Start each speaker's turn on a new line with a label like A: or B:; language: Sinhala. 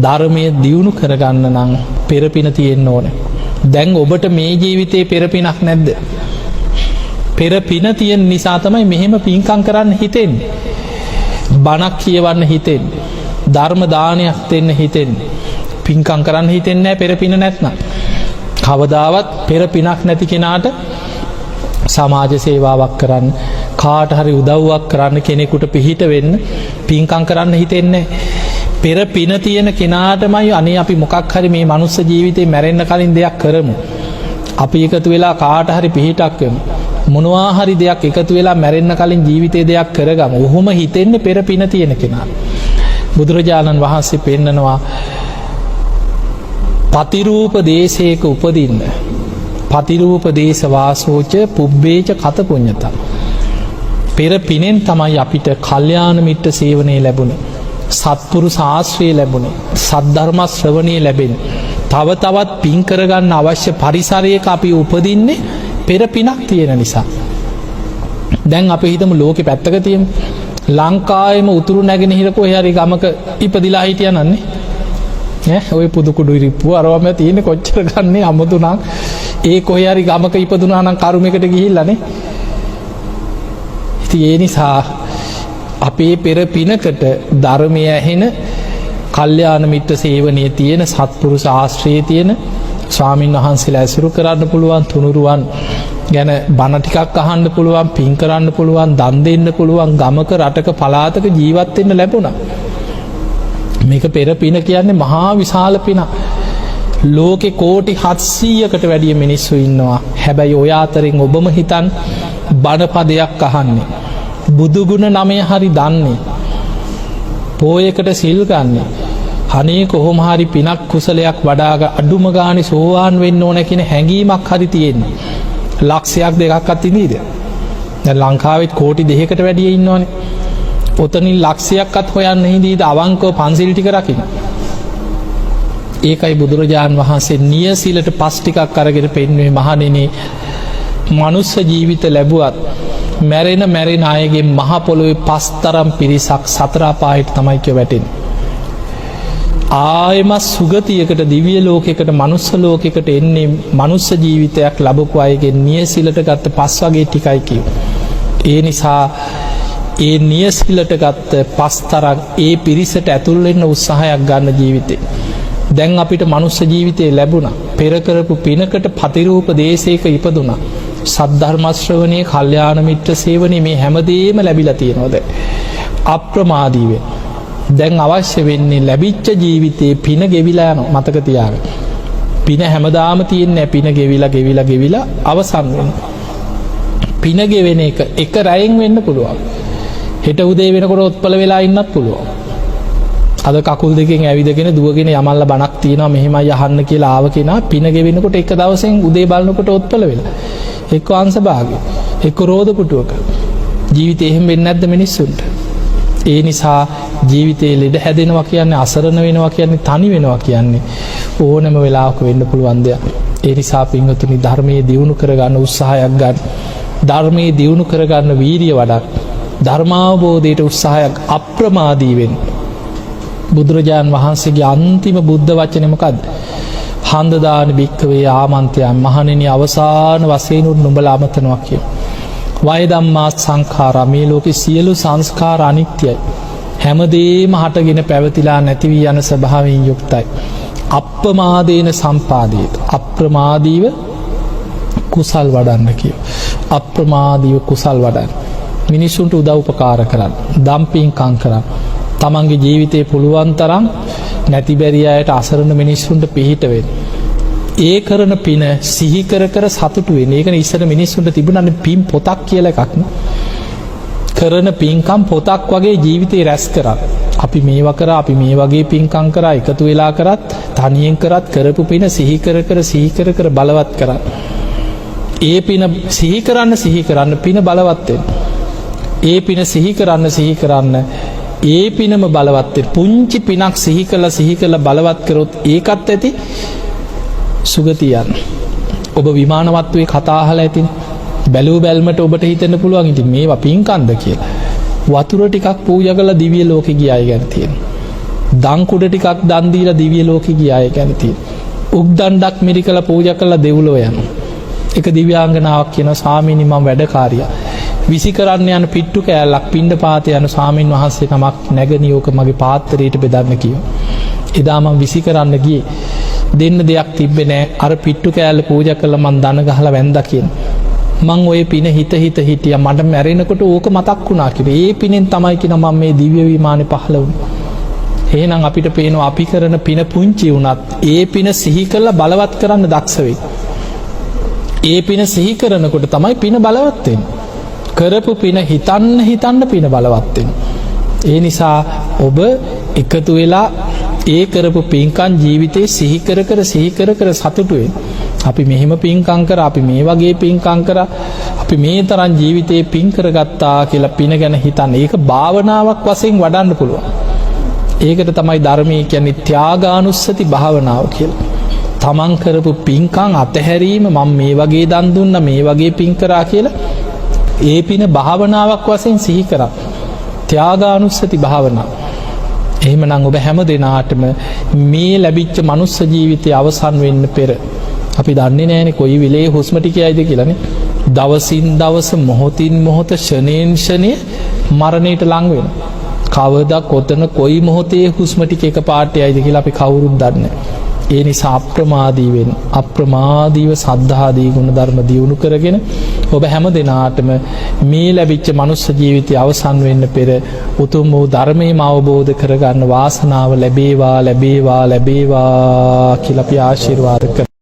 A: ධර්මය දියුණු කරගන්න නම් පෙරපින තියෙන්න ඕන. දැන් ඔබට මේ ජීවිතේ පෙරපිනක් නැද්ද? පෙරපින තියෙන නිසා තමයි මෙහෙම පින්කම් කරන්න හිතෙන්නේ. බණක් කියවන්න හිතෙන්නේ. ධර්ම දානයක් දෙන්න හිතෙන්නේ. පින්කම් කරන්න හිතෙන්නේ නැහැ පෙරපින නැත්නම්. කවදාවත් පෙරපිනක් නැති කෙනාට සමාජ සේවාවක් කරන්න, කාට හරි උදව්වක් කරන්න, කෙනෙකුට පිහිට වෙන්න පින්කම් කරන්න හිතෙන්නේ පෙර පින තියෙන කෙනාටමයි අනේ අපි මොකක් හරි මේ මනුස්ස ජීවිතේ මැරෙන්න කලින් දෙයක් කරමු. අපි එකතු වෙලා කාට හරි පිහිටක් වෙමු. මොනවා හරි දෙයක් එකතු වෙලා මැරෙන්න කලින් ජීවිතේ දෙයක් කරගමු. ඔහොම හිතෙන්නේ පෙර පින තියෙන කෙනා. බුදුරජාණන් වහන්සේ පෙන්නනවා පතිරූප දේශයක උපදින්න. පතිරූප දේශ වාසෝච පුබ්බේච කත පුඤ්ඤතා. පෙර පිනෙන් තමයි අපිට කල්යාණ මිත්‍ර සේවනයේ ලැබුණේ. සත්පුරුෂ ආශ්‍රය ලැබුණේ. සද්ධර්ම ශ්‍රවණය ලැබෙන්නේ. තව තවත් පින් කරගන්න අවශ්‍ය පරිසරයක අපි උපදින්නේ පෙර පිනක් තියෙන නිසා. දැන් අපි හිතමු ලෝකෙ පැත්තක තියමු. ලංකාවේම උතුරු නැගෙනහිර කොහේ හරි ගමක ඉපදිලා හිටියා නන්නේ. ඔය පුදු කුඩු ඉරිප්පුව අරවම තියෙන්නේ කොච්චර ගන්නේ අමුතු නම් ඒ කොහේ හරි ගමක ඉපදුනා නම් කර්මයකට ගිහිල්ලානේ. ඉතින් ඒ නිසා අපේ පෙර පිනකට ධර්මය ඇහෙන කල්යාණ මිත්‍ර සේවනයේ තියෙන සත්පුරුෂ ආශ්‍රයයේ තියෙන ස්වාමින් වහන්සේලා ඇසුරු කරන්න පුළුවන්, තුනුරුවන් ගැන බණ ටිකක් අහන්න පුළුවන්, පින් කරන්න පුළුවන්, දන් දෙන්න පුළුවන්, ගමක රටක පළාතක ජීවත් වෙන්න ලැබුණා. මේක පෙර පින කියන්නේ මහා විශාල පිනක්. ලෝකේ කෝටි 700කට වැඩිය මිනිස්සු ඉන්නවා. හැබැයි ඔය අතරින් ඔබම හිතන් බණ පදයක් අහන්නේ, බුදුගුණ 9 හරි දන්නේ, පෝයකට සිල් ගන්නේ, අනේ කොහොම හරි පිනක් කුසලයක් වඩාග අඩුම ගානේ සෝවාන් වෙන්න ඕන කියන හැඟීමක් හරි තියෙන්නේ. ලක්ෂයක් දෙකක්වත් ඉඳීද? දැන් ලංකාවෙත් කෝටි 2කට වැඩිය ඉන්නවනේ. ඔතනින් ලක්ෂයක්වත් හොයන්න හිඳීද අවංකව පන්සිල් ටික රකින්න. ඒකයි බුදුරජාන් වහන්සේ නියසිලට පස් ටිකක් අරගෙන පෙන්වුවේ මහණෙනි, මනුස්ස ජීවිත ලැබුවත් මැරෙන අයගේ මහ පොළොවේ පස්තරම් පිරිසක් සතර අපායට තමයි කිය වැටෙන්නේ. ආයෙමත් සුගතියකට, දිව්‍ය ලෝකයකට, මනුස්ස ලෝකයකට එන්නේ මනුස්ස ජීවිතයක් ලැබපු අයගේ නියසිලට ගත්ත පස් වගේ ටිකයි කියු. ඒ නිසා ඒ නියසිලට ගත්ත පස්තරක් ඒ පිරිසට ඇතුල් වෙන්න උත්සාහයක් ගන්න ජීවිතේ. දැන් අපිට මනුස්ස ජීවිතේ ලැබුණා. පෙර කරපු පිනකට පතිරූප දේශයක ඉපදුණා. සද්ධර්ම ශ්‍රවණයේ, කල්යාණ මිත්‍ර සේවනයේ මේ හැමදේම ලැබිලා තියෙනවා. අප්‍රමාදී වෙන්න. දැන් අවශ්‍ය වෙන්නේ ලැබිච්ච ජීවිතේ පින ගෙවිලා යනවා. මතක තියාගන්න. පින හැමදාම තියෙන්නේ පින ගෙවිලා අවසන් වෙනවා. පින ගෙවෙන එක රැයෙන් වෙන්න පුළුවන්. හෙට උදේ වෙනකොට උත්පල වෙලා ඉන්නත් පුළුවන්. අද කකුල් දෙකෙන් ඇවිදගෙන දුවගෙන යමල්ල බණක් තියෙනවා මෙහෙමයි අහන්න කියලා ආව කෙනා පින ගෙවෙනකොට එක දවසෙන් උදේ බලනකොට උත්පල වෙලා. එක්ක අංශභාගය, එක්ක රෝද පුටුවක. ජීවිතේ එහෙම වෙන්නේ නැද්ද මිනිස්සුන්ට? ඒ නිසා ජීවිතේ ලෙඩ හැදෙනවා කියන්නේ, අසරණ වෙනවා කියන්නේ, තනි වෙනවා කියන්නේ ඕනම වෙලාවක වෙන්න පුළුවන් දෙයක්. ඒ නිසා පින්වතුනි, ධර්මයේ දියුණු කරගන්න උත්සාහයක් ගන්න. ධර්මයේ දියුණු කරගන්න වීරිය වඩන්න. ධර්මාවබෝධයට උත්සාහයක් අප්‍රමාදී වෙන්න. බුදුරජාන් වහන්සේගේ අන්තිම බුද්ධ වචනේ මොකද්ද? හන්දදාන භික්ඛවේ ආමන්ත්‍රයන්. මහණෙනි, අවසාන වශයෙන් නුඹලා අමතනවා කියන. වය ධම්මා සංඛාරා. මේ ලෝකේ සියලු සංස්කාර අනිත්‍යයි. හැමදේම හටගෙන පැවතිලා නැති වී යන ස්වභාවයෙන් යුක්තයි. අප්‍රමාදේන සම්පාදේත. අප්‍රමාදීව කුසල් වඩන්න කිය. අප්‍රමාදීව කුසල් වඩන්න. මිනිසුන්ට උදව් උපකාර කරන්න. දම්පින්කම් කරන්න. තමන්ගේ ජීවිතේ පුළුවන් තරම් නැති බැරි අයට, අසරණ මිනිස්සුන්ට පිහිට වෙන්න. ඒ කරන පින සිහි කර කර සතුටු වෙන්න. ඒකනේ ඉස්සර මිනිස්සුන්ට තිබුණානේ පින් පොතක් කියලා එකක් නේ. කරන පින්කම් පොතක් වගේ ජීවිතේ රැස් කරා. අපි මේවා කරා, අපි මේ වගේ පින්කම් කරා, එකතු වෙලා කරත්, තනියෙන් කරත් කරපු පින සිහි කර කර බලවත් කරා. ඒ පින සිහි කරන්න පින බලවත් වෙන්න. ඒ පින සිහි කරන්න ඒ පිනම බලවත් වෙන්න. පුංචි පිනක් සිහි කළ බලවත් කරොත් ඒකත් ඇති සුගතියන්. ඔබ විමානවත්වයේ කතා අහලා ඇතිනේ. බැලූ බැල්මට ඔබට හිතෙන්න පුළුවන් ඉතින් මේවා පින්කම්ද කියලා. වතුර ටිකක් පූජා කරලා දිව්‍ය ලෝකෙ ගිය අය ගැන තියෙනවා. දන් කුඩ ටිකක් දන් දීලා දිව්‍ය ලෝකෙ ගිය අය ගැන තියෙනවා. උක්දණ්ඩක් මිරිකලා පූජා කරලා දෙව්ලොව යනවා. එක දිව්‍යාංගනාවක් කියනවා ස්වාමීනි මම වැඩකාරියා. විසි කරන්න යන පිට්ටු කෑල්ලක් පිණ්ඩපාතේ යන ස්වාමීන් වහන්සේ නමක් නැගණි ඕක මගේ පාත්‍රයට බෙදන්න කිව්වා. එදා මම විසි කරන්න ගියේ. දෙන්න දෙයක් තිබ්බේ නෑ. අර පිට්ටු කෑල්ල පූජා කළා මං දන ගහලා වැන්දා කියන. මං ඔය පින හිත හිටියා. මට මැරෙනකොට ඕක මතක් වුණා කියලා. ඒ පිනෙන් තමයි කියන මම මේ දිව්‍ය විමානේ පහළ වුණේ. එහෙනම් අපිට පේනවා අපි කරන පින පුංචි වුණත් ඒ පින සිහි කරලා බලවත් කරන්න දක්ෂ වෙයි. ඒ පින සිහි කරනකොට තමයි පින බලවත් වෙන්නේ. කරපු පින හිතන්න පින බලවත් වෙනවා. ඒ නිසා ඔබ එකතු වෙලා ඒ කරපු පින්කම් ජීවිතේ සිහි කර සතුටු වෙන්න. අපි මෙහෙම පින්කම් කරා, අපි මේ වගේ පින්කම් කරා, අපි මේ තරම් ජීවිතේ පින් කරගත්තා කියලා පින ගැන හිතන්න. ඒක භාවනාවක් වශයෙන් වඩන්න පුළුවන්. ඒකට තමයි ධර්මයේ කියන්නේ ත්‍යාගානුස්සති භාවනාව කියලා. තමන් කරපු පින්කම් අතහැරීම, මම මේ වගේ දන් දුන්නා, මේ වගේ පින් කරා කියලා ඒ පින භාවනාවක් වශයෙන් සිහි කරා. ත්‍යාගානුස්සති භාවනාව. එහෙමනම් ඔබ හැම දිනාටම මේ ලැබිච්ච මනුස්ස ජීවිතය අවසන් වෙන්න පෙර අපි දන්නේ නැහැනේ කොයි වෙලේ හුස්ම ටික යයිද කියලානේ. දවසින් දවස මොහොතින් මොහොත ෂණයෙන් ෂණය මරණයට ලං වෙනවා. කවදා කොතන කොයි මොහොතේ හුස්ම ටික එකපාරට යයිද කියලා අපි කවුරුත් දන්නේ නැහැ. ඒ නිසා අප්‍රමාදී වෙන්න, අප්‍රමාදීව සද්ධාදී ගුණ ධර්ම දියුණු කරගෙන ඔබ හැම දිනාටම මේ ලැබිච්ච මනුස්ස ජීවිතය අවසන් වෙන්න පෙර උතුම් වූ ධර්මයම අවබෝධ කරගන්න වාසනාව ලැබේවා කියලා අපි ආශිර්වාද කරනවා.